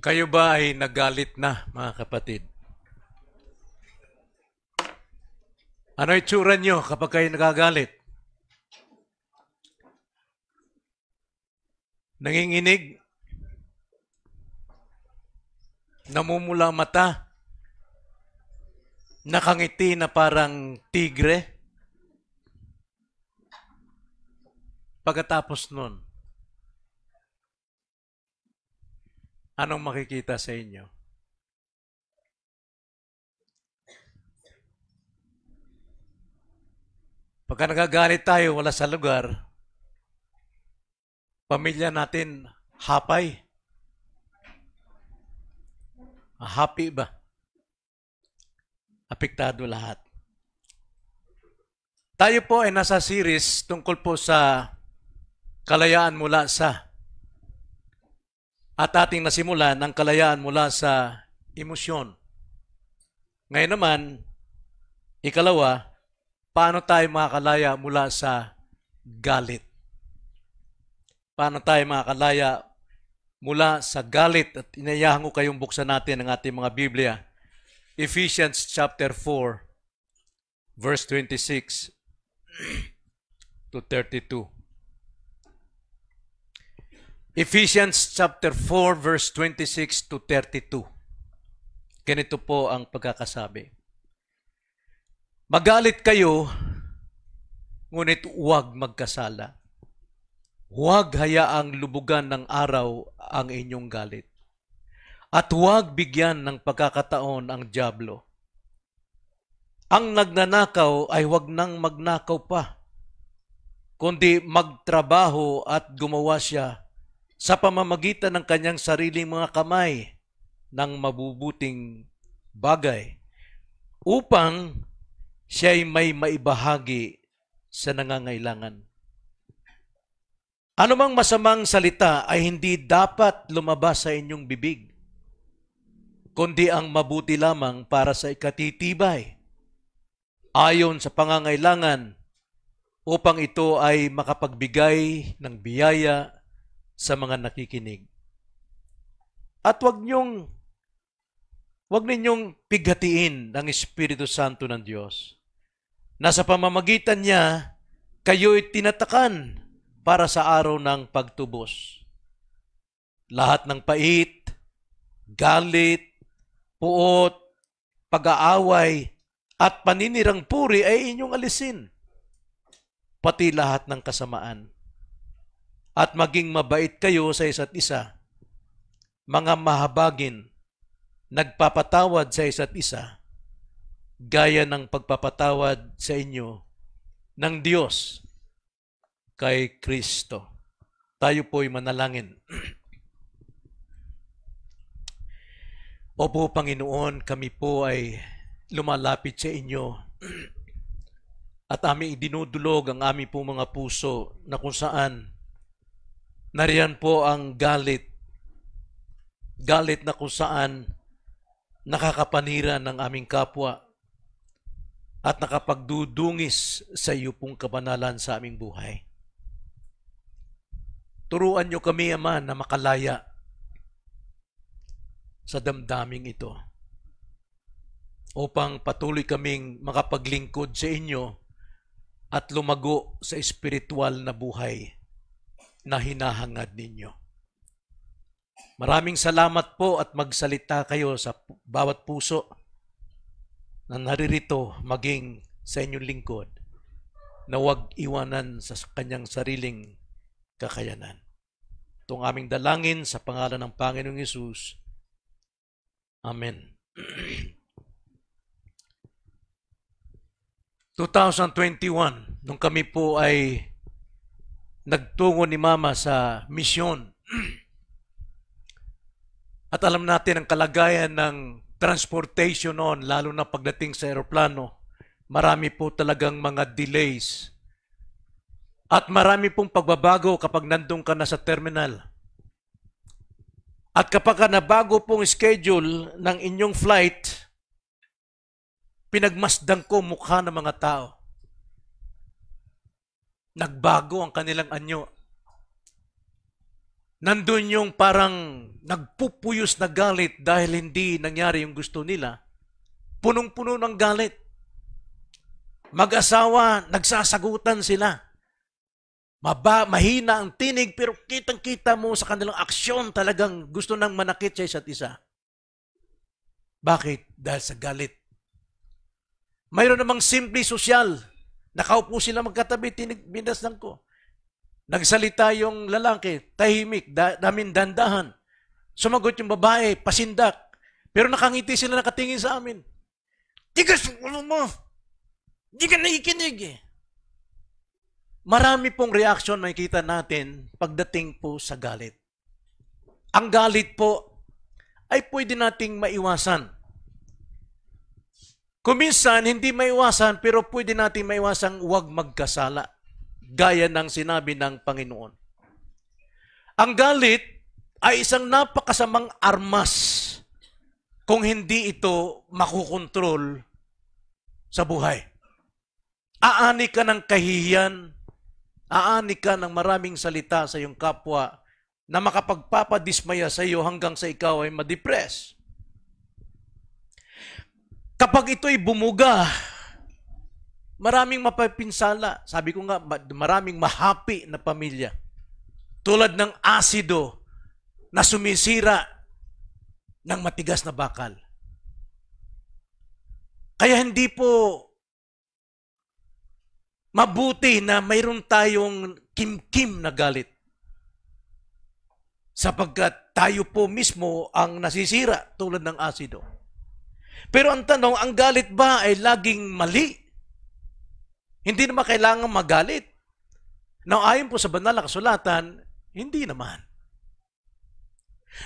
Kayo ba ay nagalit na, mga kapatid? Ano itsura nyo kapag kayo nagagalit? Nanginginig? Namumula ang mata? Nakangiti na parang tigre? Pagkatapos nun, anong makikita sa inyo? Pagka nagagalit tayo, wala sa lugar, pamilya natin, hapay. Happy ba? Apektado lahat. Tayo po ay nasa series tungkol po sa kalayaan mula sa at ating nasimulan ang kalayaan mula sa emosyon. Ngayon naman, ikalawa, paano tayo makakalaya mula sa galit? Paano tayo makakalaya mula sa galit? At inayahan ko kayong buksan natin ang ating mga Biblia. Ephesians chapter 4, verse 26 to 32. Ephesians chapter 4, verse 26 to 32. Ganito po ang pagkakasabi. Magalit kayo, ngunit huwag magkasala. Huwag hayaang lubugan ng araw ang inyong galit. At huwag bigyan ng pagkakataon ang dyablo. Ang nagnanakaw ay huwag nang magnakaw pa, kundi magtrabaho at gumawa siya sa pamamagitan ng kanyang sariling mga kamay ng mabubuting bagay upang siya'y may maibahagi sa nangangailangan. Anumang masamang salita ay hindi dapat lumabas sa inyong bibig, kundi ang mabuti lamang para sa ikatitibay, ayon sa pangangailangan, upang ito ay makapagbigay ng biyaya sa mga nakikinig. At wag ninyong pighatiin ang Espiritu Santo ng Diyos, na sa pamamagitan niya, kayo'y tinatakan para sa araw ng pagtubos. Lahat ng pait, galit, puot, pag-aaway, at paninirang puri ay inyong alisin, pati lahat ng kasamaan. At maging mabait kayo sa isa't isa, mga mahabagin, nagpapatawad sa isa't isa, gaya ng pagpapatawad sa inyo ng Diyos kay Kristo. Tayo po'y manalangin. Opo, Panginoon, kami po ay lumalapit sa inyo at aming idinudulog ang aming po mga puso na kung saan nariyan po ang galit. Galit na kung saan nakakapanira ng aming kapwa at nakapagdudungis sa iyo pong kabanalan sa aming buhay. Turuan niyo kami, Ama, na makalaya sa damdaming ito upang patuloy kaming makapaglingkod sa inyo at lumago sa espiritual na buhay na hinahangad ninyo. Maraming salamat po at magsalita kayo sa bawat puso na naririto maging sa inyong lingkod na huwag iwanan sa kanyang sariling kakayanan. Itong aming dalangin sa pangalan ng Panginoong Hesus. Amen. 2021, nung kami po ay nagtungo ni Mama sa misyon, at alam natin ang kalagayan ng transportation noon, lalo na pagdating sa aeroplano, marami po talagang mga delays. At marami pong pagbabago kapag nandun ka na sa terminal. At kapag nabago pong schedule ng inyong flight, pinagmasdan ko mukha ng mga tao. Nagbago ang kanilang anyo. nandun yung parang nagpupuyos na galit dahil hindi nangyari yung gusto nila, punong-puno ng galit. Mag-asawa, nagsasagutan sila. Mahina ang tinig pero kitang-kita mo sa kanilang aksyon talagang gusto nang manakit sa isa't isa. Bakit? Dahil sa galit. Mayroon namang simple sosyal. Nakaupo sila magkatabi, binasdan ko. Nagsalita yung lalaki, tahimik, daming dandahan. Sumagot yung babae, pasindak. Pero nakangiti sila nakatingin sa amin. Tigas mo! Di ka naikinig eh. Marami pong reaksyon makikita natin pagdating po sa galit. Ang galit po ay pwede nating maiwasan. Kung minsan, hindi maiwasan, pero pwede nating maiwasan huwag magkasala. Gaya ng sinabi ng Panginoon. Ang galit ay isang napakasamang armas kung hindi ito makukontrol sa buhay. Aani ka ng kahihiyan, aani ka ng maraming salita sa iyong kapwa na makapagpapadismaya sa iyo hanggang sa ikaw ay ma-depress. Kapag ito'y bumuga, maraming mapapinsala. Sabi ko nga, maraming mahapi na pamilya. Tulad ng asido na sumisira ng matigas na bakal. Kaya hindi po mabuti na mayroon tayong kim-kim na galit. Sapagkat tayo po mismo ang nasisira tulad ng asido. Pero ang tanong, ang galit ba ay laging mali? Hindi naman kailangan magalit. Now, ayon po sa banal na kasulatan, hindi naman.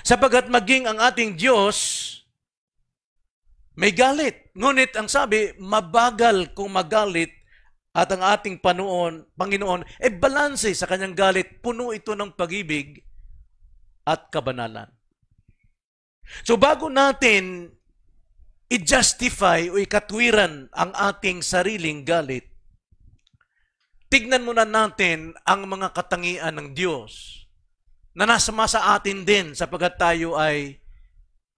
Sapagkat maging ang ating Diyos may galit. Ngunit ang sabi, mabagal kung magalit at ang ating Panginoon, balanse sa kanyang galit, puno ito ng pag-ibig at kabanalan. So bago natin i-justify o ikatwiran ang ating sariling galit, tignan muna natin ang mga katangian ng Diyos na nasama sa atin din sapagkat tayo ay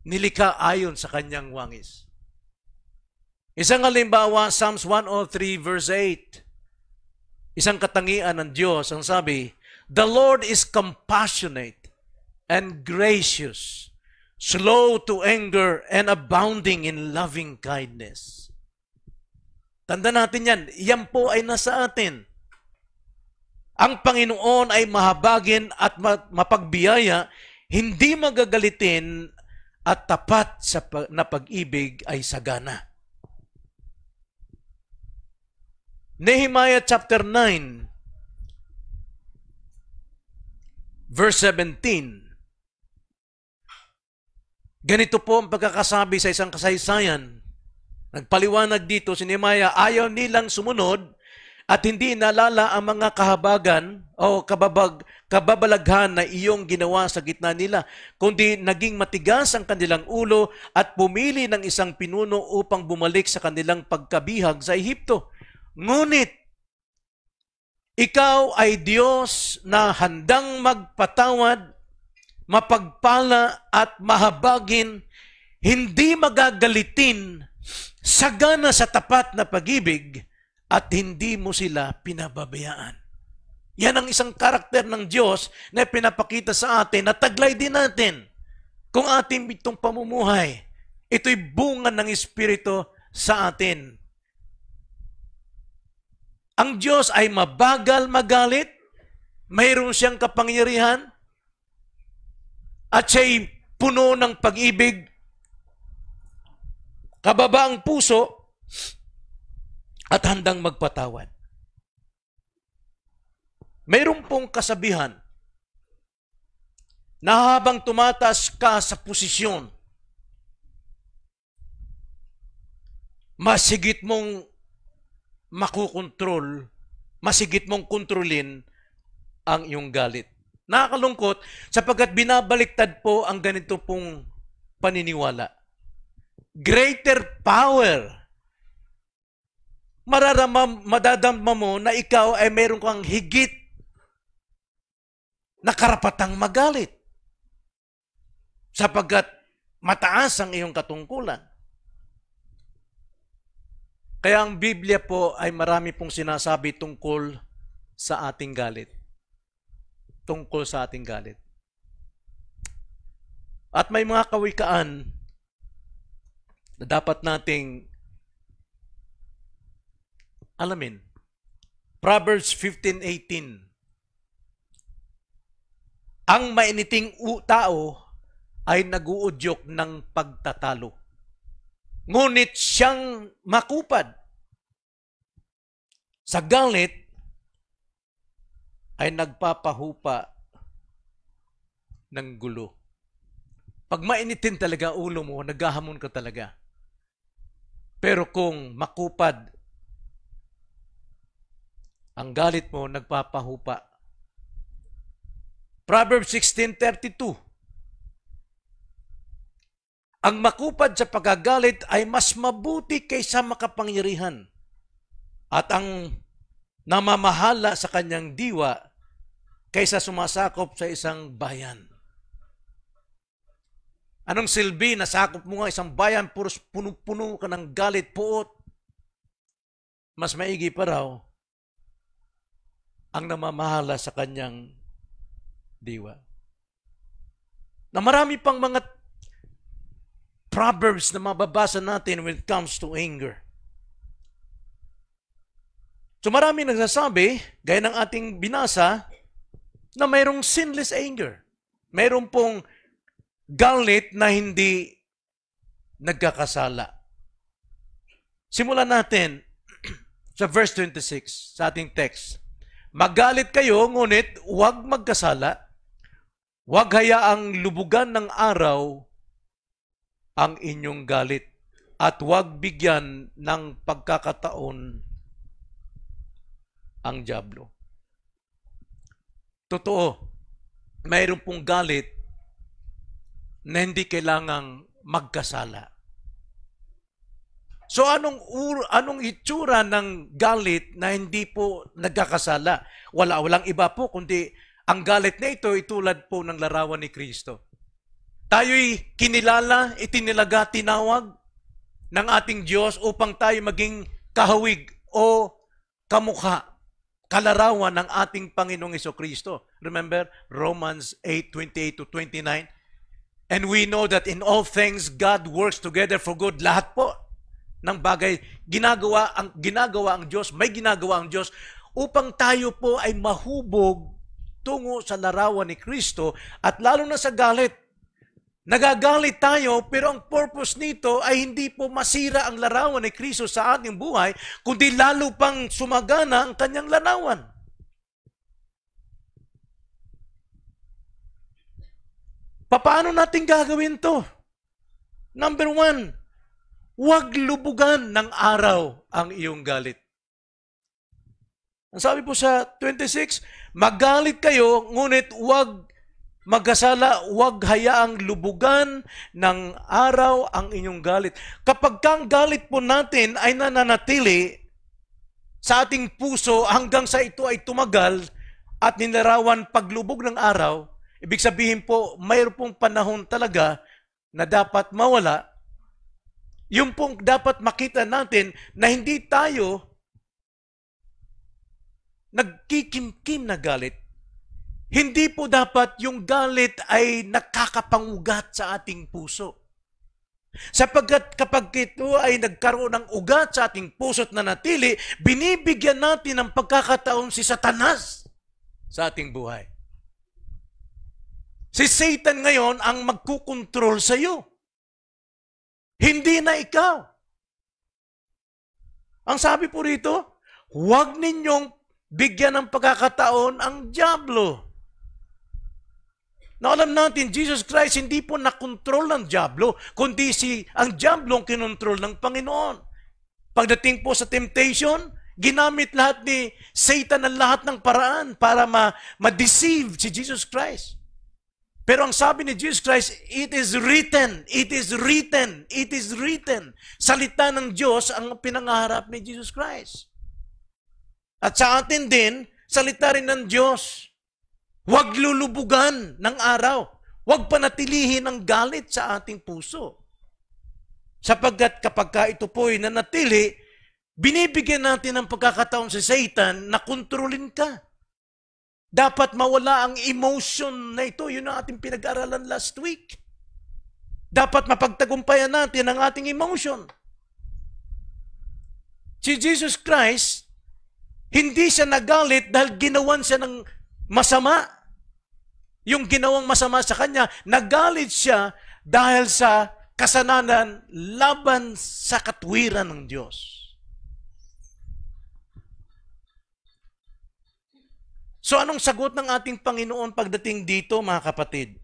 nilikha ayon sa kanyang wangis. Isang halimbawa, Psalms 103 verse 8. Isang katangian ng Diyos, ang sabi, "The Lord is compassionate and gracious, slow to anger and abounding in loving kindness." Tanda natin yan. Yan po ay nasa atin. Ang Panginoon ay mahabagin at mapagbiyaya, hindi magagalitin at tapat na pag-ibig ay sagana. Nehemiah chapter 9, verse 17. Ganito po ang pagkakasabi sa isang kasaysayan. Nagpaliwanag dito si Nehemiah, ayaw nilang sumunod at hindi nalala ang mga kahabagan o kababalaghan na iyong ginawa sa gitna nila, kundi naging matigas ang kanilang ulo at pumili ng isang pinuno upang bumalik sa kanilang pagkabihag sa Ehipto. Ngunit, ikaw ay Diyos na handang magpatawad, mapagpala at mahabagin, hindi magagalitin, sagana sa tapat na pag-ibig, at hindi mo sila pinababayaan. Yan ang isang karakter ng Diyos na pinapakita sa atin na taglay din natin kung ating itong pamumuhay. Ito'y bunga ng Espiritu sa atin. Ang Diyos ay mabagal magalit, mayroon siyang kapangyarihan, at siya'y puno ng pag-ibig, kababaang puso, at handang magpatawad. Mayroon pong kasabihan na habang tumataas ka sa posisyon, masigit mong makukontrol, masigit mong kontrolin ang iyong galit. Nakakalungkot sapagkat binabaliktad po ang ganito pong paniniwala. Greater power. Madadama mo na ikaw ay meron kang higit na karapatang magalit sapagkat mataas ang iyong katungkulan. Kaya ang Biblia po ay marami pong sinasabi tungkol sa ating galit. Tungkol sa ating galit. At may mga kawikaan na dapat nating alamin. Proverbs 15:18. Ang mainiting tao ay naguudyok ng pagtatalo. Ngunit siyang makupad sa galit ay nagpapahupa ng gulo. Pag mainitin talaga ulo mo, naghahamon ka talaga. Pero kung makupad ang galit mo, nagpapahupa. Proverbs 16:32. Ang makupad sa pagkagalit ay mas mabuti kaysa makapangyarihan. At ang namamahala sa kanyang diwa kaysa sumasakop sa isang bayan. Anong silbi? Nasakop mo nga isang bayan, puros puno-puno ka ng galit, puot. Mas maigi pa raw ang namamahala sa kanyang diwa. Na marami pang mga proverbs na mababasa natin when it comes to anger. So marami nagsasabi, gaya ng ating binasa, na mayroong sinless anger. Mayroong pong galit na hindi nagkakasala. Simulan natin sa verse 26 sa ating text. Magalit kayo, ngunit huwag magkasala. Huwag hayaang lubugan ng araw ang inyong galit. At huwag bigyan ng pagkakataon ang dyablo. Totoo, mayroon pong galit na hindi kailangang magkasala. So anong itsura ng galit na hindi po nagkakasala? Walang iba po kundi ang galit na ito ay tulad po ng larawan ni Kristo. Tayo'y kinilala, itinilaga, tinawag ng ating Diyos upang tayo maging kahawig o kamukha, kalarawan ng ating Panginoong Jesucristo. Remember Romans 8:28-29? And we know that in all things, God works together for good. Lahat po ng bagay, ginagawa ang Diyos, may ginagawa ang Diyos upang tayo po ay mahubog tungo sa larawan ni Kristo at lalo na sa galit. Nagagalit tayo pero ang purpose nito ay hindi po masira ang larawan ni Kristo sa ating buhay, kundi lalo pang sumagana ang kanyang larawan. Paano natin gagawin to? Number 1, huwag lubugan ng araw ang iyong galit. Ang sabi po sa 26, magalit kayo, ngunit huwag magkasala, huwag hayaang lubugan ng araw ang inyong galit. Kapag ang galit po natin ay nananatili sa ating puso hanggang sa ito ay tumagal at nilarawan paglubog ng araw, ibig sabihin po, mayroon pong panahon talaga na dapat mawala. Yung pong dapat makita natin na hindi tayo nagkikimkim na galit. Hindi po dapat yung galit ay nakakapangugat sa ating puso. Sapagkat kapag ito ay nagkaroon ng ugat sa ating puso at nanatili, binibigyan natin ng pagkakataon si Satanas sa ating buhay. Si Satan ngayon ang magkukontrol sa iyo. Hindi na ikaw. Ang sabi po rito, huwag ninyong bigyan ng pagkakataon ang dyablo. Na alam natin, Jesus Christ hindi po nakontrol ng dyablo, kundi ang dyablo ang kinontrol ng Panginoon. Pagdating po sa temptation, ginamit lahat ni Satan ang lahat ng paraan para ma-deceive si Jesus Christ. Pero ang sabi ni Jesus Christ, it is written, it is written, it is written. Salita ng Diyos ang pinangaharap ni Jesus Christ. At sa atin din, salita rin ng Diyos. Huwag lulubugan ng araw. Huwag panatilihin ang galit sa ating puso. Sapagkat kapag ito po'y nanatili, binibigyan natin ng pagkakataon sa Satan na kontrolin ka. Dapat mawala ang emotion na ito. Yun ang ating pinag-aralan last week. Dapat mapagtagumpayan natin ang ating emotion. Si Jesus Christ, hindi siya nagalit dahil ginawan siya ng masama. Yung ginawang masama sa kanya, nagalit siya dahil sa kasalanan laban sa katwiran ng Diyos. So anong sagot ng ating Panginoon pagdating dito, mga kapatid?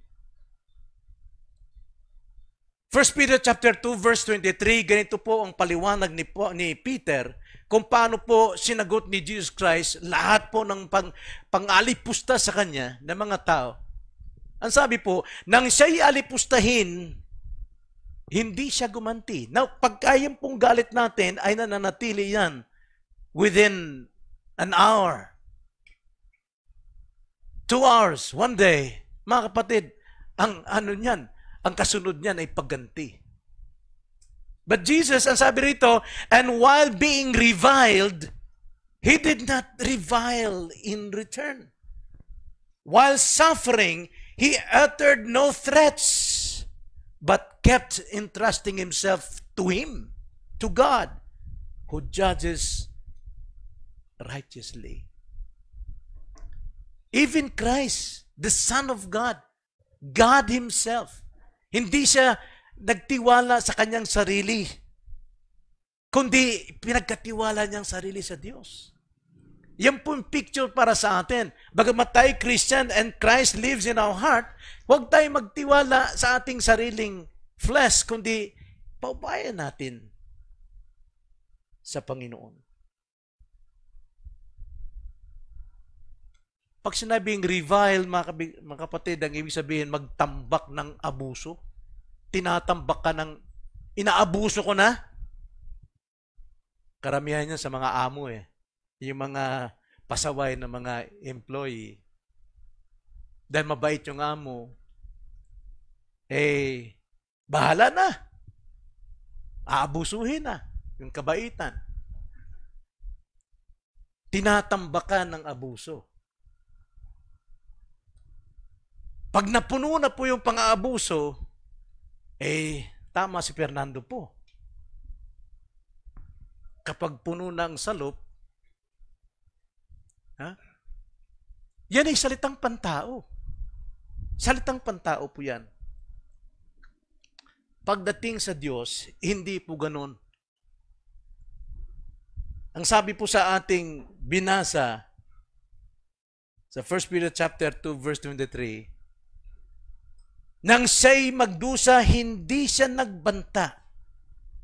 1 Peter chapter 2 verse 23, ganito po ang paliwanag ni Peter kung paano po sinagot ni Jesus Christ lahat po ng pang-alipusta sa kanya ng mga tao. Ang sabi po, nang siya'y alipustahin, hindi siya gumanti. Now, pagkayang pong galit natin ay nananatili yan within an hour, 2 hours, 1 day. Mga kapatid, ang kasunod niyan ay pagganti. But Jesus, ang sabi rito, and while being reviled, He did not revile in return. While suffering, He uttered no threats, but kept entrusting Himself to Him, to God, who judges righteously. Even Christ, the Son of God, God Himself, hindi siya nagtiwala sa kanyang sarili, kundi pinagkatiwala niyang sarili sa Diyos. Yan po yung picture para sa atin. Bagamat tayo Christian and Christ lives in our heart, huwag tayo magtiwala sa ating sariling flesh, kundi paubayan natin sa Panginoon. Pag sinabing revile, mga kapatid, ang ibig sabihin magtambak ng abuso. Tinatambak ka ng, inaabuso ko na. Karamihan niya sa mga amo yung mga pasaway ng mga employee. Dahil mabait yung amo, bahala na. Aabusuhin na yung kabaitan. Tinatambakan ng abuso. Pag napuno na po yung pang-aabuso, tama si Fernando po. Kapag puno na ang salop, yan ay salitang pantao. Salitang pantao po yan. Pagdating sa Diyos, hindi po ganun. Ang sabi po sa ating binasa sa 1 Peter chapter 2 verse 23, nang siya'y magdusa, hindi siya nagbanta.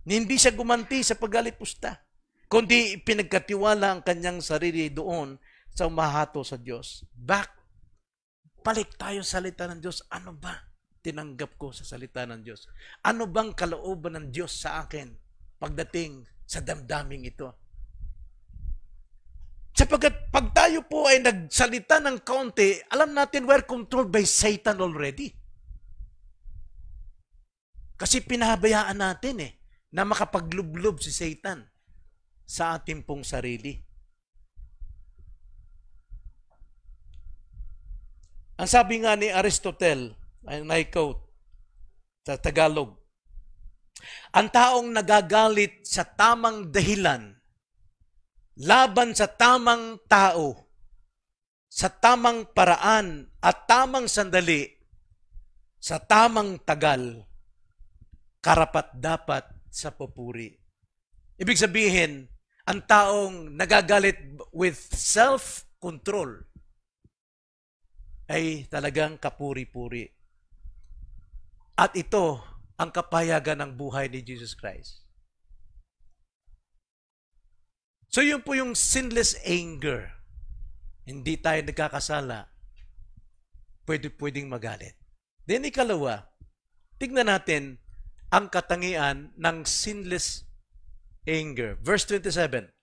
Hindi siya gumanti sa pag-alipusta, kundi pinagkatiwala ang kanyang sarili doon sa umahato sa Diyos. Balik tayo sa salita ng Diyos. Ano ba tinanggap ko sa salita ng Diyos? Ano bang kalooban ng Diyos sa akin pagdating sa damdaming ito? Sapagkat pag tayo po ay nagsalita ng kaunti, alam natin we're controlled by Satan already. Kasi pinahabayaan natin na makapaglublob si Satan sa ating pong sarili. Ang sabi nga ni Aristotle, and I quote sa Tagalog, ang taong nagagalit sa tamang dahilan, laban sa tamang tao, sa tamang paraan at tamang sandali, sa tamang tagal, karapat-dapat sa papuri. Ibig sabihin, ang taong nagagalit with self-control ay talagang kapuri-puri. At ito ang kapayagan ng buhay ni Jesus Christ. So yun po yung sinless anger. Hindi tayo nagkakasala, pwedeng magalit. Then ikalawa, tignan natin ang katangian ng sinless anger. Verse 27.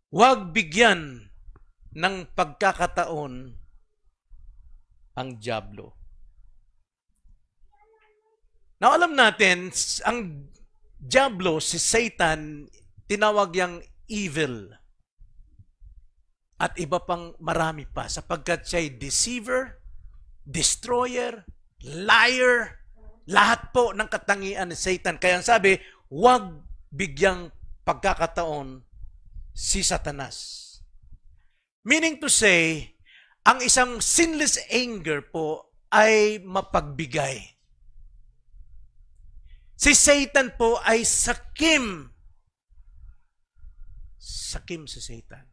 Huwag bigyan ng pagkakataon ang dyablo. Now, alam natin, ang dyablo, si Satan, tinawag yang evil. At iba pang marami pa, sapagkat siya'y deceiver, destroyer, liar, lahat po ng katangian ni Satan. Kaya ang sabi, huwag bigyang pagkakataon si Satanas. Meaning to say, ang isang sinless anger po ay mapagbigay. Si Satan po ay sakim. Sakim si Satan.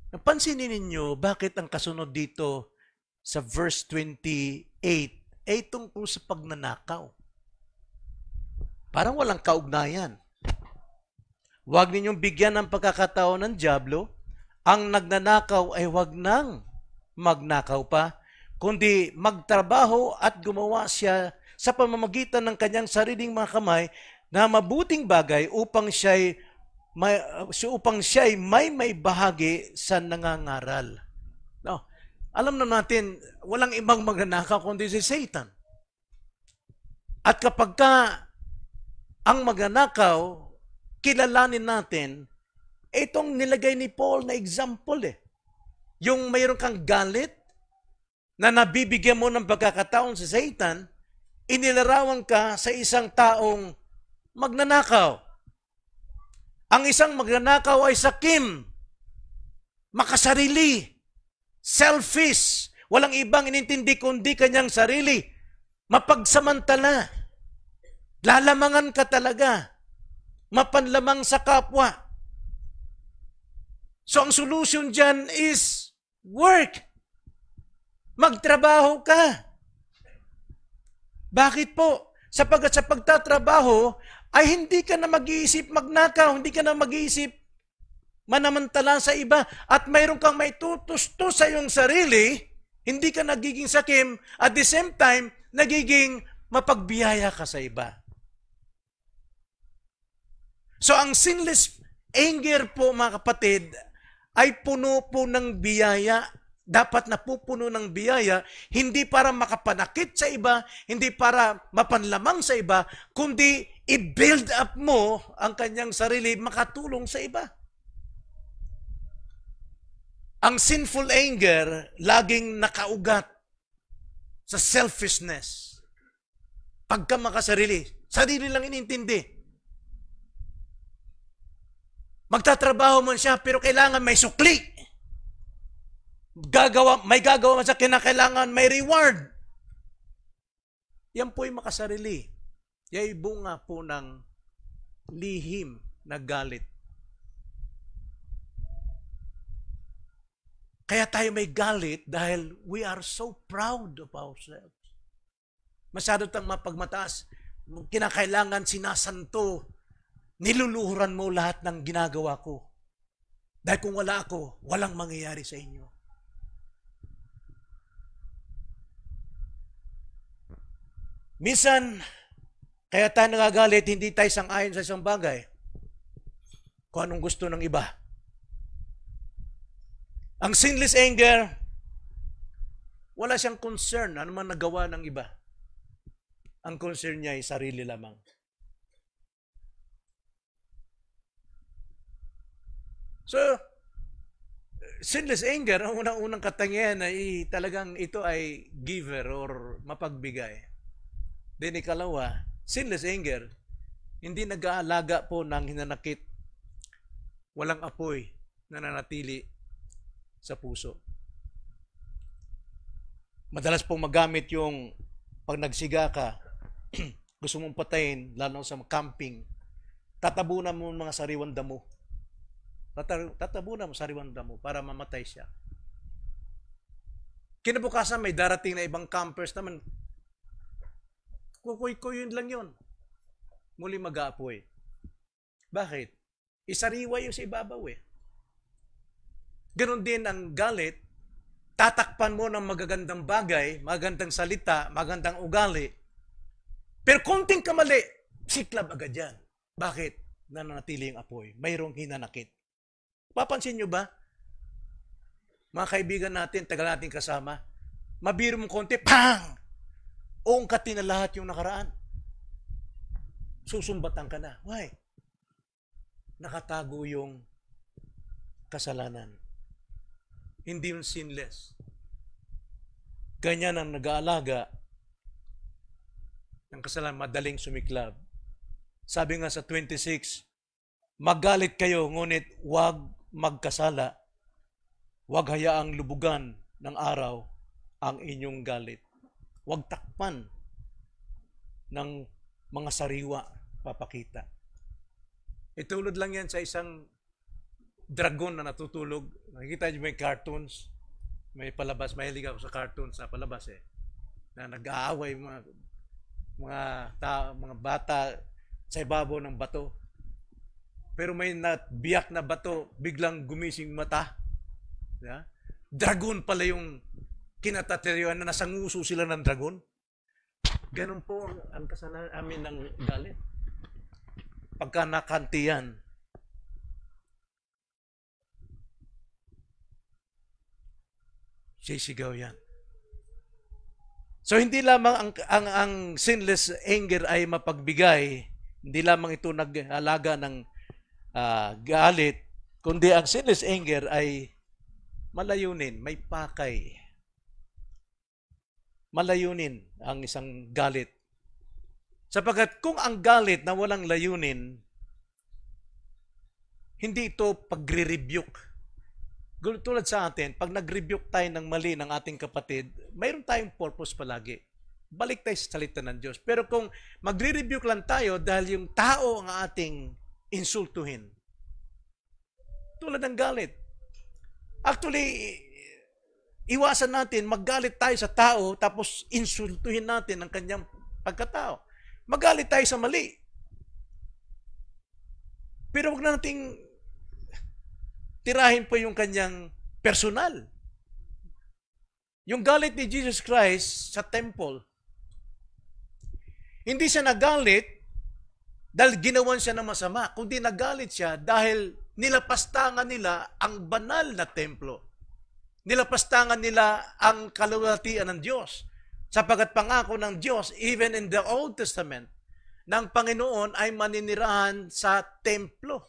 Napansinin ninyo, bakit ang kasunod dito sa verse 28 ay tungkol sa pagnanakaw? Parang walang kaugnayan. Huwag ninyong bigyan ng pagkakataon ng dyablo. Ang nagnanakaw ay huwag nang magnakaw pa, kundi magtrabaho at gumawa siya sa pamamagitan ng kanyang sariling mga kamay na mabuting bagay upang siya'y may bahagi sa nangangaral. No, alam na natin, walang ibang magnanakaw kundi si Satan. At kapag ang magnanakaw, kilalanin natin, itong nilagay ni Paul na example Yung mayroon kang galit na nabibigyan mo ng pagkakataon sa Satan, inilarawan ka sa isang taong magnanakaw. Ang isang magnanakaw ay sakim, makasarili, selfish, walang ibang inintindi kundi kanyang sarili, mapagsamantala, lalamangan ka talaga, mapanlamang sa kapwa. So ang solution dyan is work. Magtrabaho ka. Bakit po? Sapagkat sa pagtatrabaho ay hindi ka na mag-iisip magnakaw, hindi ka na mag-iisip manamantala sa iba, at mayroon kang may tutusto sa iyong sarili, hindi ka nagiging sakim, at the same time, nagiging mapagbiyaya ka sa iba. So ang sinless anger po, mga kapatid, ay puno po ng biyaya. Dapat napupuno ng biyaya, hindi para makapanakit sa iba, hindi para mapanlamang sa iba, kundi i-build up mo ang kanyang sarili, makatulong sa iba. Ang sinful anger, laging nakaugat sa selfishness. Pagka makasarili, sarili lang inintindi. Magtatrabaho man siya, pero kailangan may sukli. May gagawa man sa kinakailangan, may reward. Yan po'y makasarili. Ya'y bunga po ng lihim na galit. Kaya tayo may galit dahil we are so proud of ourselves. Masyado tayong mapagmataas. Kinakailangan sinasanto. Niluluhuran mo lahat ng ginagawa ko. Dahil kung wala ako, walang mangyayari sa inyo. Minsan, kaya tayo nagagalit, hindi tayo sang-ayon sa isang bagay. Kung anong gusto ng iba. Ang sinless anger, wala siyang concern ano man nagawa ng iba. Ang concern niya ay sarili lamang. So, sinless anger, ang unang-unang katangian ay talagang ito ay giver or mapagbigay. Then ikalawa, sinless anger, hindi nag-aalaga po ng hinanakit, walang apoy na nanatili sa puso. Madalas pong magamit yung pag nagsiga ka, gusto mong patayin, lalo sa camping, tatabunan mo mga sariwan damo. Tatabunan mo sariwan damo para mamatay siya. Kinabukasan may darating na ibang campers naman, kukuy-kuyin lang yun. Muli mag-aapoy. Bakit? Isariwa yung sa ibabaw Ganon din ang galit, tatakpan mo ng magagandang bagay, magandang salita, magandang ugali. Pero konting kamali, siklab agad yan. Bakit? Nananatili yung apoy. Mayroong hinanakit. Papansin nyo ba? Mga kaibigan natin, tagal natin kasama, Mabiro mo konti, pang! Ungkatin na lahat yung nakaraan. Susumbatan ka na. Why? Nakatago yung kasalanan. Hindi yung sinless. Ganyan ang nag-aalaga ng kasalanan, madaling sumiklab. Sabi nga sa 26, magalit kayo, ngunit huwag magkasala. Huwag hayaang lubugan ng araw ang inyong galit. Huwag takpan ng mga sariwa papakita. Itulad lang yan sa isang dragon na natutulog. Nakikita niyo may cartoons, may palabas, mahilig ako sa cartoons na palabas na nag-aaway mga bata sa ibabaw ng bato. Pero may biyak na bato, biglang gumising mata. Yeah? Dragon pala yung kinatatayuan na nasanguso sila ng dragon. Ganun po ang kasalanan amin ng galit. Pagka nakantiyan, sisigaw yan. So hindi lamang ang sinless anger ay mapagbigay, hindi lamang ito nag-alaga ng galit, kundi ang sinless anger ay malayunin, may pakay. Malayunin ang isang galit. Sapagkat kung ang galit na walang layunin, hindi ito pagre-rebuke. Tulad sa atin, pag nag-rebuke tayo ng mali ng ating kapatid, mayroon tayong purpose palagi. Balik tayo sa salita ng Diyos. Pero kung magre-rebuke lang tayo dahil yung tao ang ating insultuhin, tulad ng galit. Actually, iwasan natin, maggalit tayo sa tao, tapos insultuhin natin ang kanyang pagkatao. Magalit tayo sa mali. Pero wag na nating tirahin po yung kanyang personal. Yung galit ni Jesus Christ sa temple, hindi siya nagalit dahil ginawan siya ng masama, kundi nagalit siya dahil nilapastangan nila ang banal na templo. Nilapastangan nila ang kaluwalhatian ng Diyos. Sapagat pangako ng Diyos, even in the Old Testament, ng Panginoon ay maninirahan sa templo.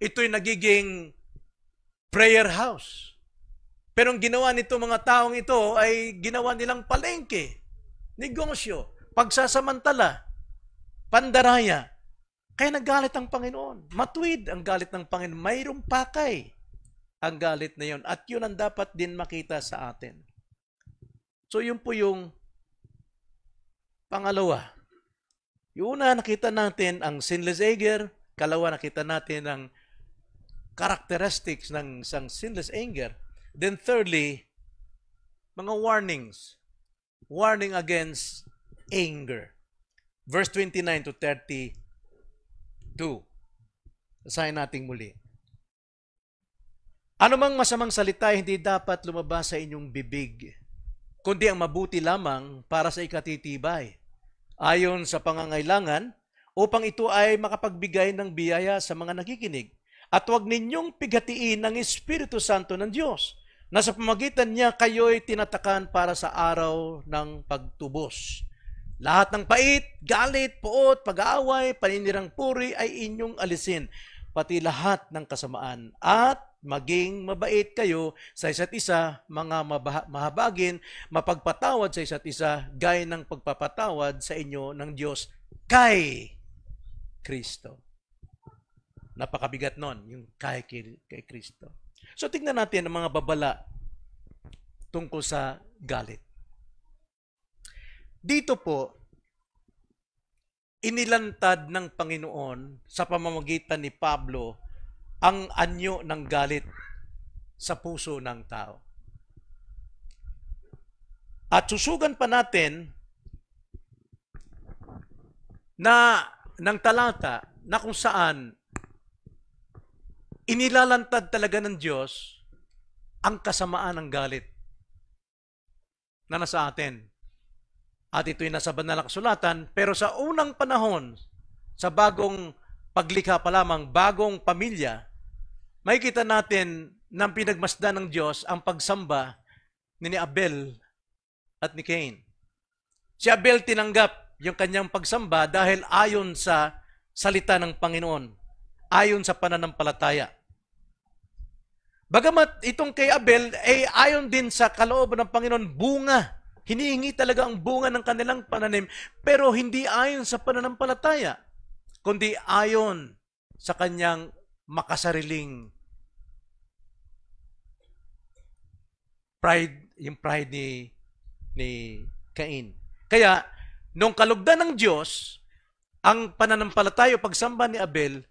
Ito'y nagiging prayer house. Pero ang ginawa nito mga taong ito ay ginawa nilang palengke, negosyo, pagsasamantala, pandaraya. Kaya nagalit ang Panginoon. Matuwid ang galit ng Panginoon. Mayroong pakay ang galit na yun. At yun ang dapat din makita sa atin. So yun po yung pangalawa. Yung una, nakita natin ang sinless anger. Kalawa, nakita natin ang characteristics ng isang sinless anger. Then thirdly, mga warnings. Warning against anger. Verse 29 to 32. Basahin natin muli. Anumang masamang salita hindi dapat lumabas sa inyong bibig, kundi ang mabuti lamang para sa ikatitibay, ayon sa pangangailangan, upang ito ay makapagbigay ng biyaya sa mga nakikinig. At huwag ninyong pigatiin ang Espiritu Santo ng Diyos, na sa pamagitan niya kayo'y tinatakan para sa araw ng pagtubos. Lahat ng pait, galit, puot, pag-aaway, paninirang puri ay inyong alisin, pati lahat ng kasamaan. At maging mabait kayo sa isa't isa, mga mahabagin, mapagpatawad sa isa't isa, gaya ng pagpapatawad sa inyo ng Diyos kay Kristo. Napakabigat nun, yung kay Kristo. So tingnan natin ang mga babala tungkol sa galit. Dito po, inilantad ng Panginoon sa pamamagitan ni Pablo ang anyo ng galit sa puso ng tao. At susugan pa natin na ng talata na kung saan inilalantad talaga ng Diyos ang kasamaan ng galit na nasa atin. At ito'y nasa banal na kasulatan, pero sa unang panahon, sa bagong paglikha pa lamang, bagong pamilya, makikita natin ng pinagmasdan ng Diyos ang pagsamba ni Abel at ni Cain. Si Abel tinanggap yung kanyang pagsamba dahil ayon sa salita ng Panginoon, ayon sa pananampalataya. Bagamat itong kay Abel ay ayon din sa kalooban ng Panginoon, bunga. Hinihingi talaga ang bunga ng kanilang pananim, pero hindi ayon sa pananampalataya, kundi ayon sa kanyang makasariling pride, yung pride ni Cain. Kaya, nung kalugdan ng Diyos, ang pananampalataya o pagsamba ni Abel,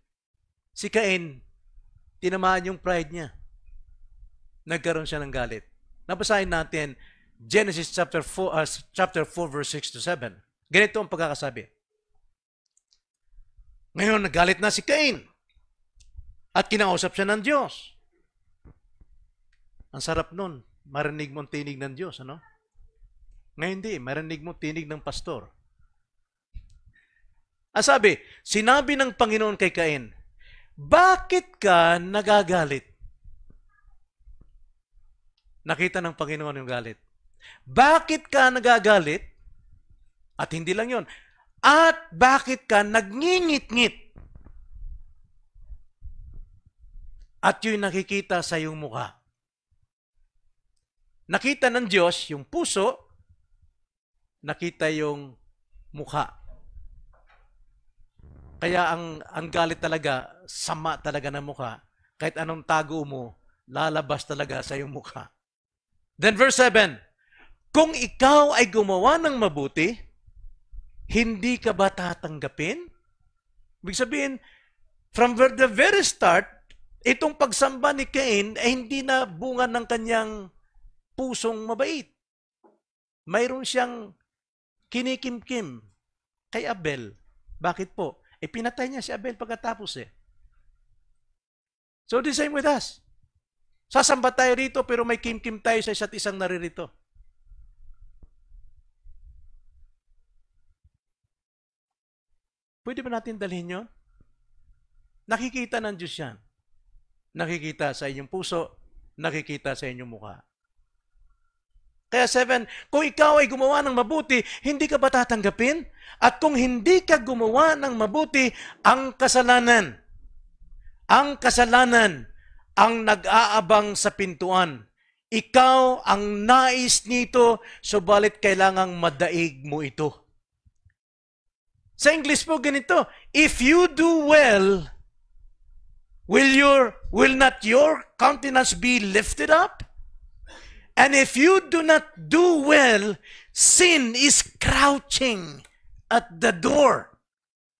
si Cain, tinamaan yung pride niya. Nagkaroon siya ng galit. Nabasahin natin Genesis chapter 4 verse 6 to 7. Ganito ang pagkakasabi. Ngayon, nagalit na si Cain at kinausap siya ng Diyos. Ang sarap nun, marinig mong tinig ng Diyos, ano? Ngayon hindi, marinig mong tinig ng pastor. Ang sabi, sinabi ng Panginoon kay Cain, bakit ka nagagalit? Nakita ng Panginoon yung galit. Bakit ka nagagalit? At hindi lang yon. At bakit ka nagngingit-ngit? At yun nakikita sa iyong mukha. Nakita ng Diyos yung puso, nakita yung mukha. Kaya ang galit talaga, sama talaga ng mukha. Kahit anong tago mo, lalabas talaga sa iyong mukha. Then verse 7, kung ikaw ay gumawa ng mabuti, hindi ka ba tatanggapin? Ibig sabihin, from the very start, itong pagsamba ni Cain ay hindi na bunga ng kanyang pusong mabait. Mayroon siyang kinikimkim kay Abel. Bakit po? Pinatay niya si Abel pagkatapos eh. So the same with us. Sasamba tayo rito pero may kimkim tayo sa isa't isang naririto. Pwede ba natin dalhin yun? Nakikita ng Diyos yan. Nakikita sa inyong puso, nakikita sa inyong mukha. Kaya 7, kung ikaw ay gumawa ng mabuti, hindi ka ba tatanggapin? At kung hindi ka gumawa ng mabuti, ang kasalanan ang nag-aabang sa pintuan. Ikaw ang nais nito, subalit kailangang madaig mo ito. Sa English po ganito, if you do well, will not your countenance be lifted up? And if you do not do well, sin is crouching at the door.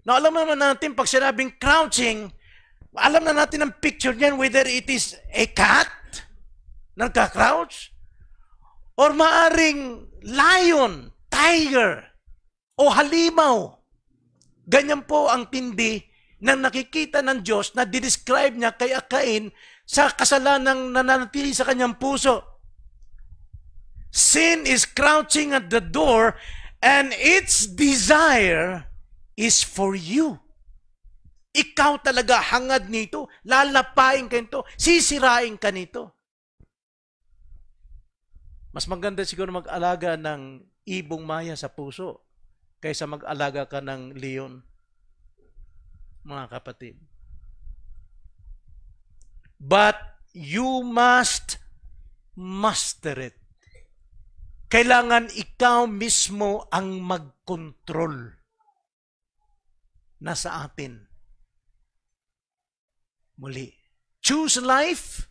Now, alam naman natin, pag sinabing crouching, alam na natin ang picture niyan, whether it is a cat, nagka-crouch, or maaring lion, tiger, o halimaw. Ganyan po ang tindi na nakikita ng Diyos na didescribe niya kay Cain sa kasalanang nananatili sa kanyang puso. Sin is crouching at the door and its desire is for you. Ikaw talaga hangad nito, lalapain ka nito, sisirain ka nito. Mas maganda siguro mag-alaga ng ibong maya sa puso kaysa mag-alaga ka ng leon, mga kapatid. But you must master it. Kailangan ikaw mismo ang mag-control na sa atin. Muli, choose life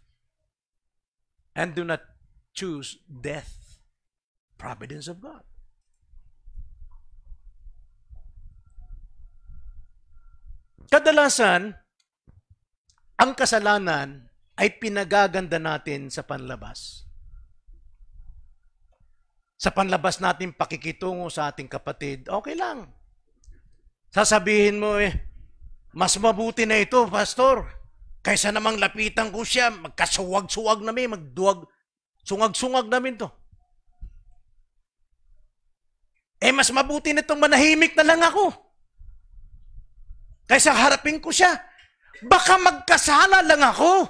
and do not choose death. Providence of God. Kadalasan, ang kasalanan ay pinagaganda natin sa panlabas. Sa panlabas natin pakikitungo sa ating kapatid, okay lang. Sasabihin mo mas mabuti na ito, pastor, kaysa namang lapitan ko siya, magkasuwag-suwag namin, sungag-sungag namin to. Mas mabuti na itong manahimik na lang ako. Kaysa harapin ko siya, baka magkasala lang ako.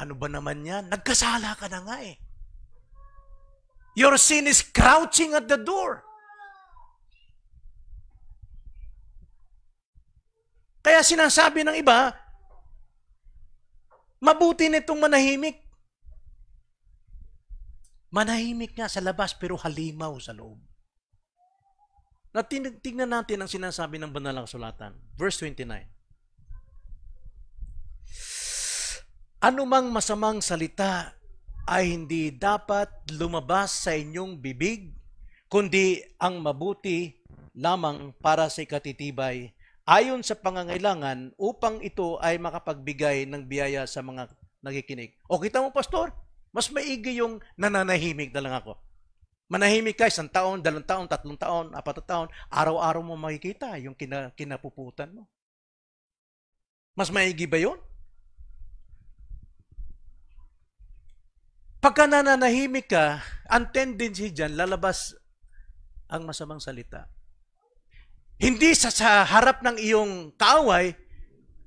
Ano ba naman yan? Nagkasala ka na nga eh. Your sin is crouching at the door. Kaya sinasabi ng iba, mabuti nitong manahimik. Manahimik nga sa labas pero halimaw sa loob. Tingnan natin ang sinasabi ng banal na kasulatan. Verse 29. Anumang masamang salita ay hindi dapat lumabas sa inyong bibig, kundi ang mabuti lamang para sa ikatitibay, ayon sa pangangailangan upang ito ay makapagbigay ng biyaya sa mga nakikinig. O kita mo, pastor, mas maigi yung nananahimik na lang ako. Manahimik ka, 1 taon, 2 taon, 3 taon, 4 taon, araw-araw mo makikita yung kinapuputan mo. Mas maigi ba yun? Pagka nananahimik ka, ang tendency dyan, lalabas ang masamang salita. Hindi sa harap ng iyong kaaway,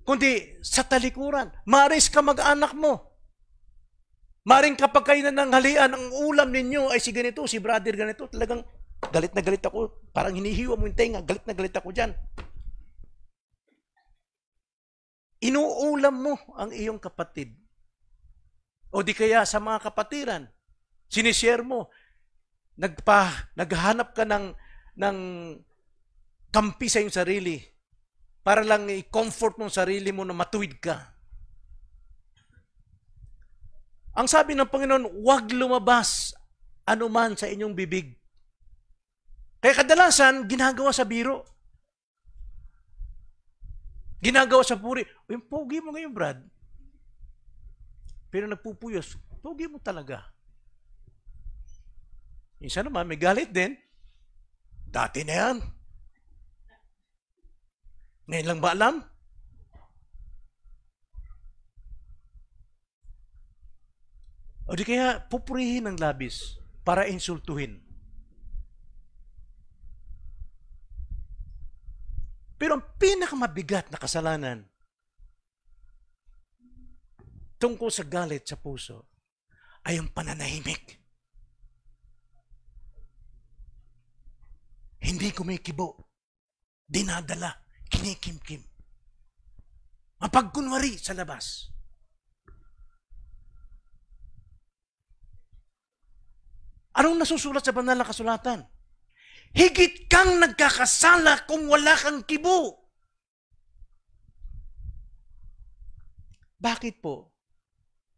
kundi sa talikuran. Maris ka mag-anak mo. Maring kapag kayo na nanghalian, ang ulam ninyo ay si ganito, si brother ganito, talagang galit na galit ako, parang hinihiwa mo yung tenga, galit na galit ako dyan. Inuulam mo ang iyong kapatid. O di kaya sa mga kapatiran, sinishare mo, naghanap ka ng kampi sa iyong sarili para lang i-comfort mo sarili mo na matuwid ka. Ang sabi ng Panginoon, huwag lumabas anuman sa inyong bibig. Kaya kadalasan, ginagawa sa biro. Ginagawa sa puri. Yung pogi mo ngayon, Brad. Pero nagpupuyos. Pogi mo talaga. Isa naman, may galit din. Dati na yan. Ngayon lang ba alam? O di kaya pupurihin ng labis para insultuhin. Pero ang pinakamabigat na kasalanan tungkol sa galit sa puso ay ang pananahimik. Hindi kumikibo, dinadala, kinikimkim. Mapagkunwari sa labas. Anong nasusulat sa banal na kasulatan? Higit kang nagkakasala kung wala kang kibo. Bakit po?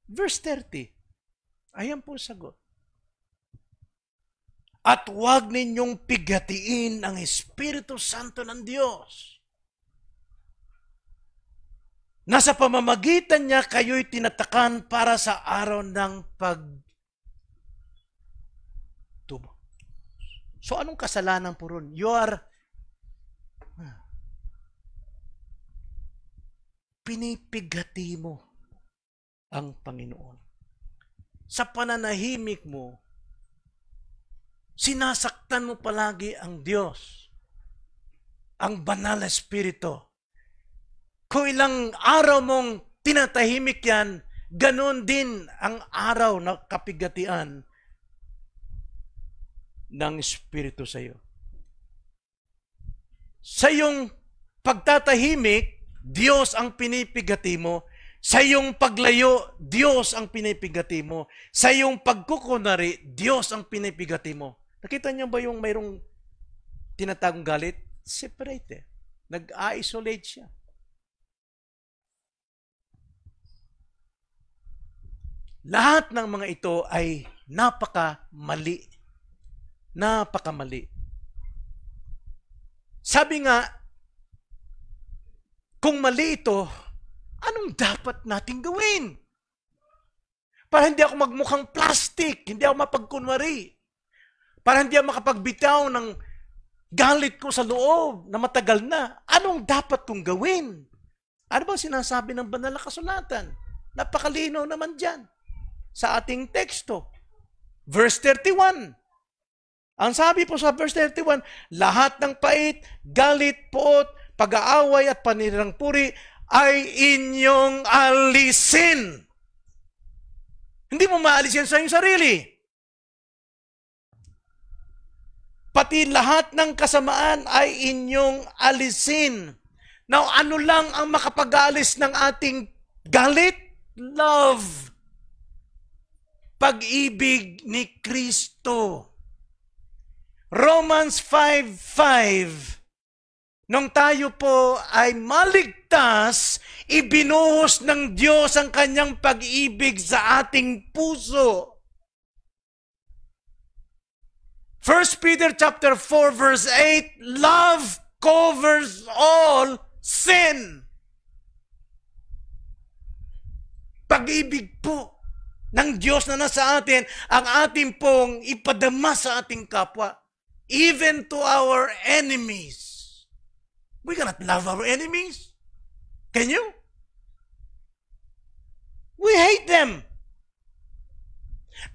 Verse 30. Ayan po sagot. At huwag ninyong pigatiin ang Espiritu Santo ng Diyos. Nasa pamamagitan niya kayo'y tinatakan para sa araw ng pagtubo. So anong kasalanan po ron? You are pinipigati mo ang Panginoon. Sa pananahimik mo, sinasaktan mo palagi ang Diyos, ang banal na Espiritu. Kung ilang araw mong tinatahimik yan, ganon din ang araw na kapigatian ng Espiritu sa iyo. Sa iyong pagtatahimik, Diyos ang pinipigati mo. Sa iyong paglayo, Diyos ang pinipigati mo. Sa iyong pagkukunari, Diyos ang pinipigati mo. Nakita niyo ba yung mayroong tinatagong galit? Separate. Nag-isolate siya. Lahat ng mga ito ay napakamali. Napakamali. Sabi nga, kung mali ito, anong dapat nating gawin? Para hindi ako magmukhang plastic, hindi ako mapagkunwari. Para hindi ako makapagbitaw ng galit ko sa loob na matagal na. Anong dapat kong gawin? Ano ba sinasabi ng banal na kasulatan? Napakalinaw naman dyan sa ating teksto. Verse 31. Ang sabi po sa verse 31, lahat ng pait, galit, poot, pag-aaway at panirang puri ay inyong alisin. Hindi mo maalis yan sa iyong sarili. pati lahat ng kasamaan ay inyong alisin. Now, ano lang ang makapag-alis ng ating galit? Love. Pag-ibig ni Kristo. Romans 5:5. Nung tayo po ay maligtas, ibinuhos ng Diyos ang kanyang pag-ibig sa ating puso. 1 Peter chapter 4 verse 8, love covers all sin. Pag-ibig po ng Diyos na nasa atin, ang ating pong ipadama sa ating kapwa, even to our enemies. We cannot love our enemies. Can you? We hate them.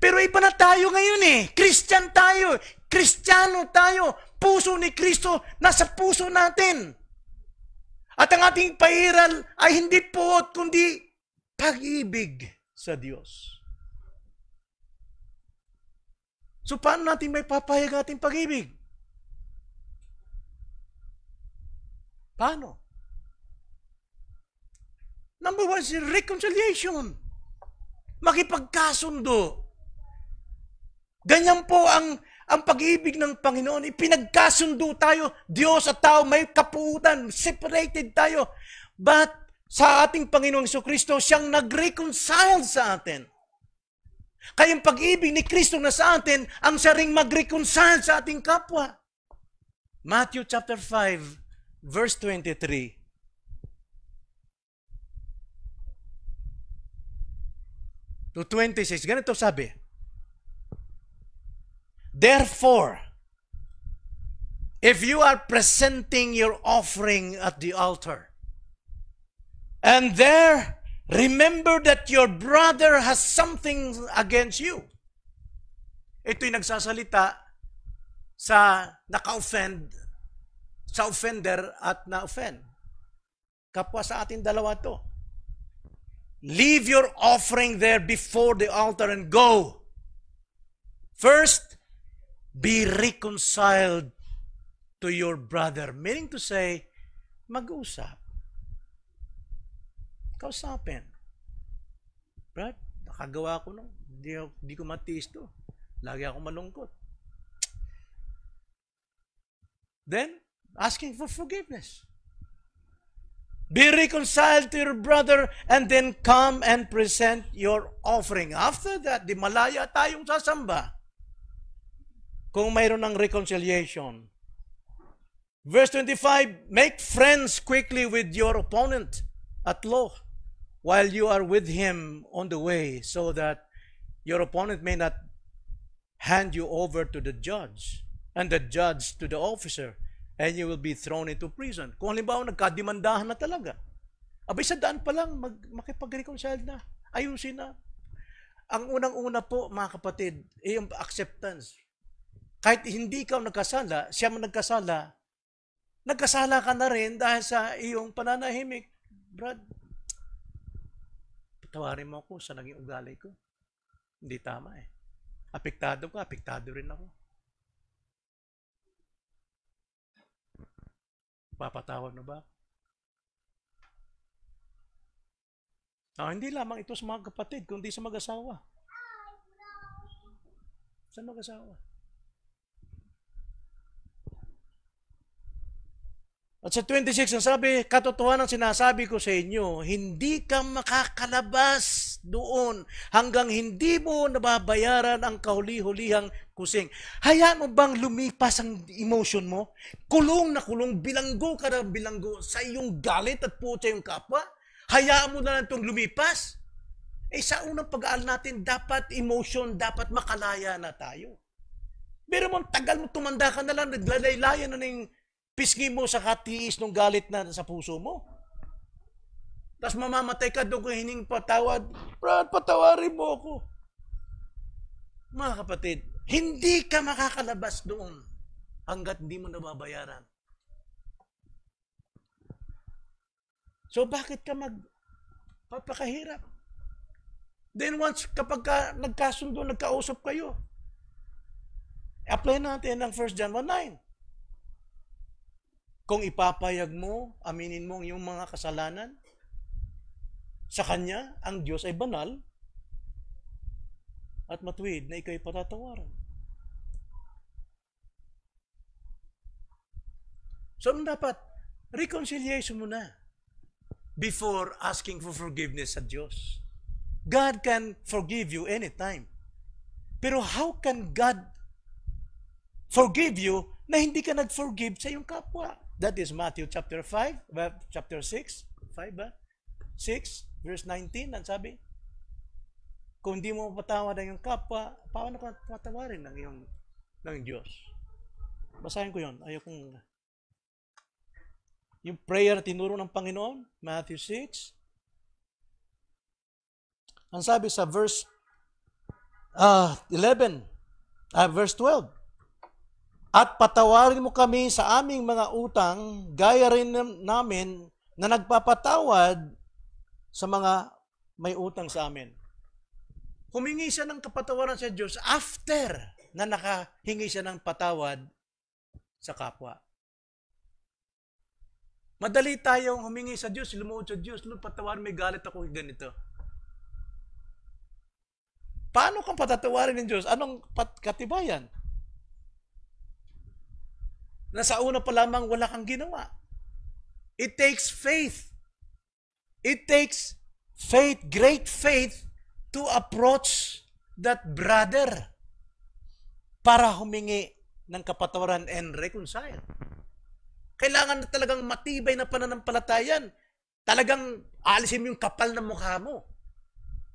Pero iba na tayo ngayon eh. Christian tayo. Kristiyano tayo. Puso ni Kristo nasa puso natin. At ang ating pairal ay hindi puot, kundi pag-ibig sa Diyos. So paano natin may papayag ating pag-ibig? Paano? Number one is reconciliation. Makipagkasundo. Ganyan po ang pag-ibig ng Panginoon. Ipinagkasundo tayo. Diyos at tao may kapuutan. Separated tayo. But sa ating Panginoong Jesucristo, siyang nag-reconcile sa atin. Kaya ang pag-ibig ni Kristo na sa atin, ang siya ring mag-reconcile sa ating kapwa. Matthew chapter 5, verse 23. To 26. Ganito sabi. Therefore, if you are presenting your offering at the altar, and there remember that your brother has something against you. Ito'y nagsasalita sa naka-offend, sa offender at na-offend. Kapwa sa ating dalawa to. Leave your offering there before the altar and go. First, be reconciled to your brother. Meaning to say, mag-usap. Kausapin. Right? Nakagawa ko nung. Hindi ko matiis to. Lagi ako malungkot. Then, asking for forgiveness. Be reconciled to your brother and then come and present your offering. After that, di malaya tayong sasamba. Kung mayroon ng reconciliation. Verse 25, make friends quickly with your opponent at law while you are with him on the way, so that your opponent may not hand you over to the judge and the judge to the officer, and you will be thrown into prison. Kung halimbawa nagkadimandahan na talaga, abay sa daan pa lang makipag-reconcile na, ayusin na. Ang unang-una po, mga kapatid, yung acceptance. Kahit hindi ikaw nagkasala, siya man nagkasala ka na rin dahil sa iyong pananahimik. Brad, patawarin mo ako sa naging ugali ko. Hindi tama eh. Apektado ka, apektado rin ako. Papatawad na ba? Hindi lamang ito sa mga kapatid, kundi sa mag-asawa. Sa mag-asawa. At sa 26, ang sabi, katotohanan sinasabi ko sa inyo, hindi ka makakalabas doon hanggang hindi mo nababayaran ang kahuli-hulihang kusing. Hayaan mo bang lumipas ang emotion mo? Kulong na kulong, bilanggo ka na bilanggo sa iyong galit at puto yung kapwa? Hayaan mo na lang itong lumipas? Sa unang pag-aaral natin, dapat emotion, dapat makalaya na tayo. Pero mo, tagal mo tumanda ka na lang, naglalaylayan na ng pisngi mo sa katiis ng galit na sa puso mo. Tapos mamamatay ka doon kung hining patawad. Brad, patawarin mo ako. Mga kapatid, hindi ka makakalabas doon hanggat hindi mo nababayaran. So bakit ka magpapakahirap? Then once kapag nagkasundo, nagkausap kayo, Apply natin ang 1 John 1:9. Kung ipapayag mo, aminin mo ang iyong mga kasalanan, sa Kanya, ang Diyos ay banal at matuwid na ikaw'y patatawaran. So, dapat, reconciliation muna before asking for forgiveness sa Diyos. God can forgive you anytime. Pero how can God forgive you na hindi ka nag-forgive sa iyong kapwa? That is Matthew chapter 5, chapter 6, 5 ba? 6, verse 19, ang sabi, kung hindi mo mapatawad ang iyong kapwa, paano ka patawarin ng Diyos? Basahin ko yun. Ayokong yung prayer na tinuro ng Panginoon, Matthew 6. Ang sabi sa verse 12. At patawarin mo kami sa aming mga utang, gaya rin namin na nagpapatawad sa mga may utang sa amin. Humingi siya ng kapatawaran sa Diyos after na nakahingi siya ng patawad sa kapwa. Madali tayong humingi sa Diyos, lumuhod sa Diyos, patawarin, may galit ako ganito. Paano kang patatawarin ng Diyos? Anong katibayan? Na sa una pa lamang wala kang ginawa. It takes faith. It takes faith, great faith, to approach that brother para humingi ng kapatawaran and reconcile. Kailangan na talagang matibay na pananampalatayan. Talagang alisin mo yung kapal ng mukha mo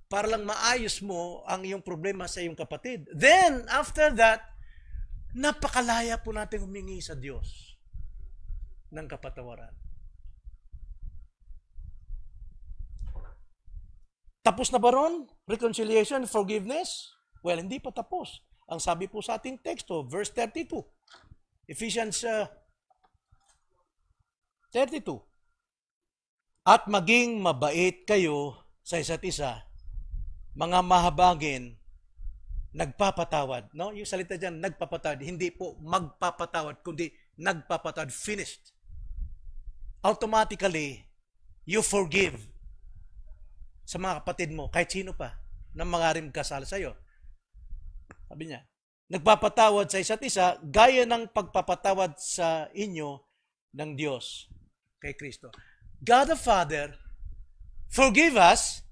para lang maayos mo ang iyong problema sa iyong kapatid. Then, after that, napakalaya po natin humingi sa Diyos ng kapatawaran. Tapos na ba ron? Reconciliation, forgiveness? Well, hindi pa tapos. Ang sabi po sa ating teksto, verse 32. Ephesians 32. At maging mabait kayo sa isa't isa, mga mahabagin, nagpapatawad. No? Yung salita dyan, nagpapatawad. Hindi po magpapatawad, kundi nagpapatawad. Finished. Automatically, you forgive sa mga kapatid mo, kahit sino pa, na mangaring kasal sa iyo. Sabi niya, nagpapatawad sa isa't isa, gaya ng pagpapatawad sa inyo ng Diyos kay Kristo. God the Father, forgive us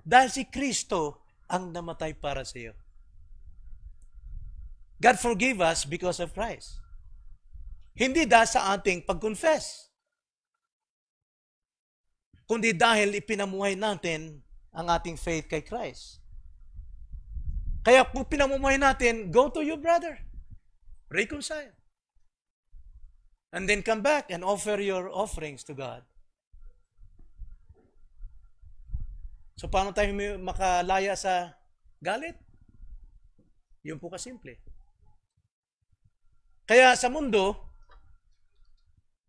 dahil si Kristo ang namatay para sa iyo. God forgive us because of Christ. Hindi dahil sa ating pag-confess, kundi dahil ipinamuhay natin ang ating faith kay Christ. Kaya kung pinamumuhay natin, go to your brother. Reconcile. And then come back and offer your offerings to God. So, paano tayo makalaya sa galit? Yun po kasimple. Kaya sa mundo,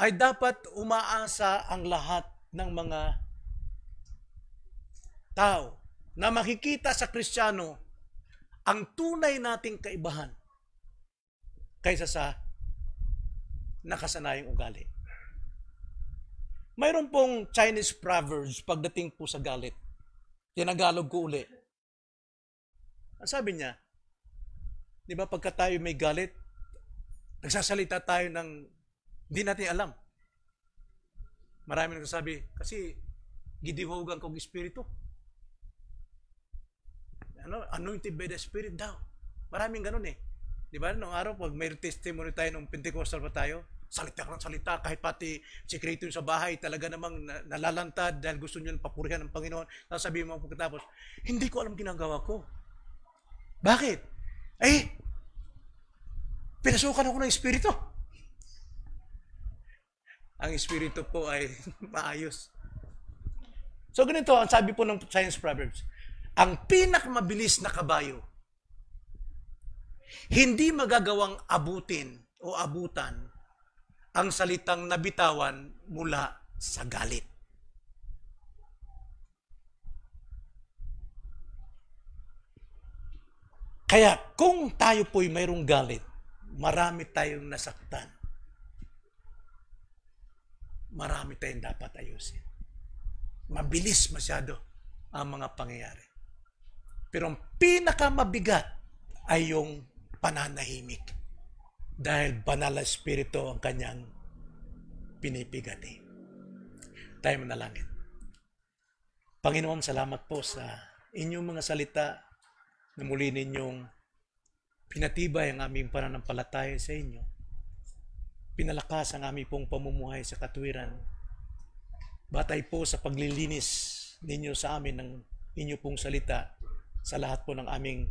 ay dapat umaasa ang lahat ng mga tao na makikita sa Kristiyano ang tunay nating kaibahan kaysa sa nakasanayang ugali. Mayroon pong Chinese proverbs pagdating po sa galit. Tinagalog ko uli. Ang sabi niya, di ba pagka tayo may galit, nagsasalita tayo ng hindi natin alam. Marami nagsasabi, kasi gidihogan kong espiritu. Anointed by the Spirit daw. Maraming ganun eh. Di ba? Noong araw, pag may testimony tayo nung Pentecostal pa tayo, salita ka ng salita, kahit pati sikreto yung sa bahay, talaga namang nalalantad dahil gusto nyo papurihan ng Panginoon. Tapos sabihin mo pagkatapos, hindi ko alam ginagawa ko. Bakit? Pinasukan ako ng Espiritu. Ang Espiritu po ay maayos. So ganito, ang sabi po ng Science Proverbs, ang pinakamabilis na kabayo, hindi magagawang abutin o abutan ang salitang nabitawan mula sa galit. Kaya kung tayo po'y mayroong galit, marami tayong nasaktan. Marami tayong dapat ayusin. Mabilis masyado ang mga pangyayari. Pero ang pinakamabigat ay yung pananahimik. Dahil banal na espiritu ang kanyang pinipigati. Tayo manalangin. Panginoon, salamat po sa inyong mga salita na muli ninyong pinatibay ang aming pananampalataya sa inyo. Pinalakas ang aming pong pamumuhay sa katwiran. Batay po sa paglilinis ninyo sa amin ng inyo pong salita sa lahat po ng aming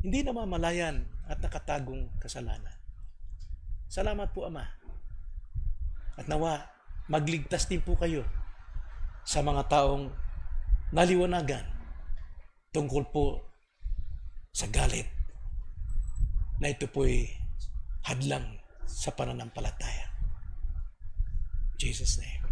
hindi namamalayan at nakatagong kasalanan. Salamat po, Ama. At nawa, magligtas din po kayo sa mga taong naliwanagan tungkol po sa galit na ito po'y hadlang sa pananampalataya. In Jesus' name.